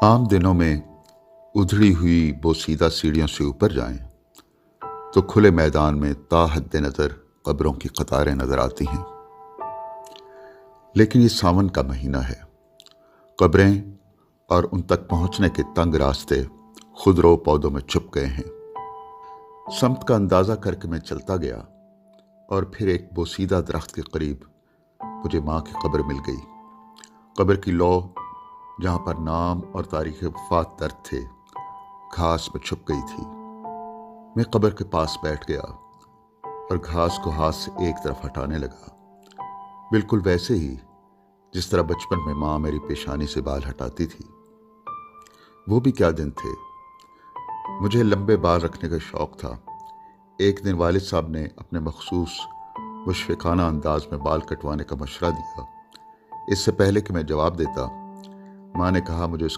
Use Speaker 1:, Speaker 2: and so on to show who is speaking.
Speaker 1: आम दिनों में उधड़ी हुई बोसीदा सीढ़ियों से ऊपर जाएं तो खुले मैदान में ताहद नज़र कब्रों की कतारें नज़र आती हैं। लेकिन ये सावन का महीना है। कब्रें और उन तक पहुंचने के तंग रास्ते खुदरो पौधों में छुप गए हैं। समत का अंदाज़ा करके मैं चलता गया और फिर एक बोसीदा दरख्त के करीब मुझे माँ की कब्र मिल गई। कब्र की लौ जहाँ पर नाम और तारीख़ वफ़ात दर्ज थे, घास में छुप गई थी। मैं कब्र के पास बैठ गया और घास को हाथ से एक तरफ हटाने लगा, बिल्कुल वैसे ही जिस तरह बचपन में माँ मेरी पेशानी से बाल हटाती थी। वो भी क्या दिन थे। मुझे लंबे बाल रखने का शौक़ था। एक दिन वालिद साहब ने अपने मखसूस मुशफ़िक़ाना अंदाज में बाल कटवाने का मशवरा दिया। इससे पहले कि मैं जवाब देता, माँ ने कहा, मुझे उस